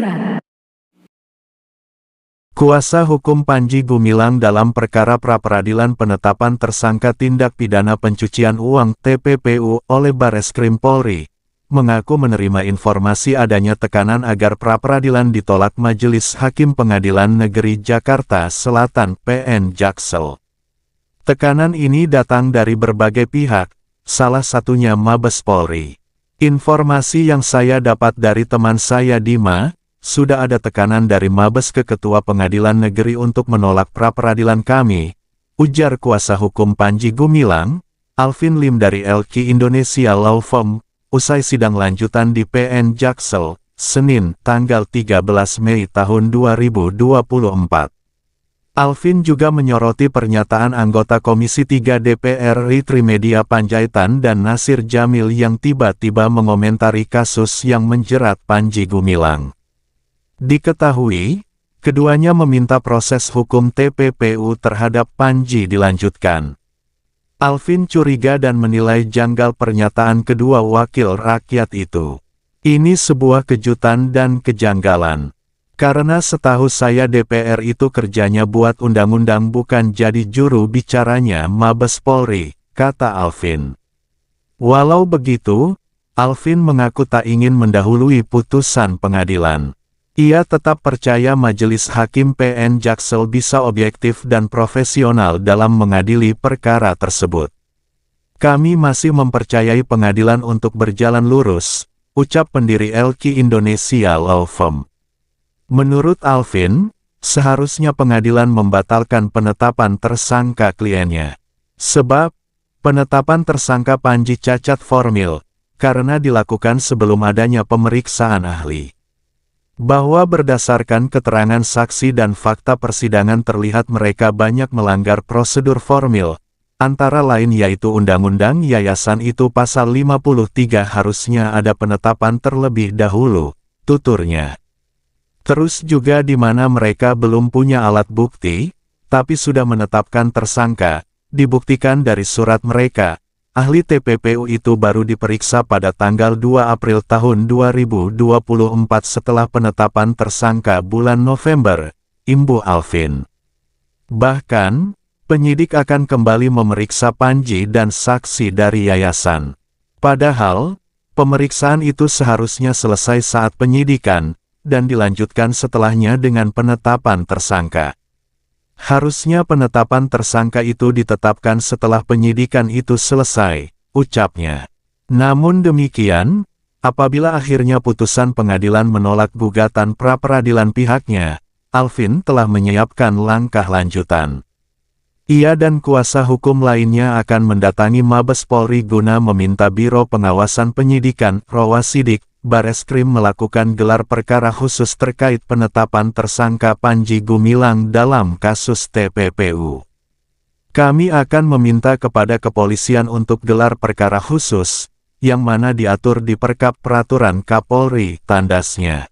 Demokrat. Kuasa hukum Panji Gumilang dalam perkara pra-peradilan penetapan tersangka tindak pidana pencucian uang (TPPU) oleh Bareskrim Polri, mengaku menerima informasi adanya tekanan agar pra-peradilan ditolak Majelis Hakim Pengadilan Negeri Jakarta Selatan (PN Jaksel). Tekanan ini datang dari berbagai pihak, salah satunya Mabes Polri. Informasi yang saya dapat dari teman saya Dima, sudah ada tekanan dari Mabes ke Ketua Pengadilan Negeri untuk menolak pra-peradilan kami, ujar kuasa hukum Panji Gumilang, Alvin Lim dari LQ Indonesia Law Firm, usai sidang lanjutan di PN Jaksel, Senin, tanggal 13 Mei tahun 2024. Alvin juga menyoroti pernyataan anggota Komisi 3 DPR RI Trimedia Panjaitan dan Nasir Jamil yang tiba-tiba mengomentari kasus yang menjerat Panji Gumilang. Diketahui, keduanya meminta proses hukum TPPU terhadap Panji dilanjutkan. Alvin curiga dan menilai janggal pernyataan kedua wakil rakyat itu. Ini sebuah kejutan dan kejanggalan. Karena setahu saya DPR itu kerjanya buat undang-undang bukan jadi juru bicaranya Mabes Polri, kata Alvin. Walau begitu, Alvin mengaku tak ingin mendahului putusan pengadilan. Ia tetap percaya Majelis Hakim PN Jaksel bisa objektif dan profesional dalam mengadili perkara tersebut. Kami masih mempercayai pengadilan untuk berjalan lurus, ucap pendiri LQ Indonesia Law Firm. Menurut Alvin, seharusnya pengadilan membatalkan penetapan tersangka kliennya. Sebab, penetapan tersangka Panji cacat formil, karena dilakukan sebelum adanya pemeriksaan ahli. Bahwa berdasarkan keterangan saksi dan fakta persidangan terlihat mereka banyak melanggar prosedur formil, antara lain yaitu Undang-Undang Yayasan itu pasal 53 harusnya ada penetapan terlebih dahulu, tuturnya. Terus juga di mana mereka belum punya alat bukti, tapi sudah menetapkan tersangka, dibuktikan dari surat mereka. Ahli TPPU itu baru diperiksa pada tanggal 2 April tahun 2024 setelah penetapan tersangka bulan November, imbuh Alvin. Bahkan, penyidik akan kembali memeriksa Panji dan saksi dari yayasan. Padahal, pemeriksaan itu seharusnya selesai saat penyidikan, dan dilanjutkan setelahnya dengan penetapan tersangka. Harusnya penetapan tersangka itu ditetapkan setelah penyidikan itu selesai, ucapnya. Namun demikian, apabila akhirnya putusan pengadilan menolak gugatan pra-peradilan pihaknya, Alvin telah menyiapkan langkah lanjutan. Ia dan kuasa hukum lainnya akan mendatangi Mabes Polri guna meminta Biro Pengawasan Penyidikan, Rawasidik, Bareskrim melakukan gelar perkara khusus terkait penetapan tersangka Panji Gumilang dalam kasus TPPU. Kami akan meminta kepada kepolisian untuk gelar perkara khusus, yang mana diatur di Perkap Peraturan Kapolri, tandasnya.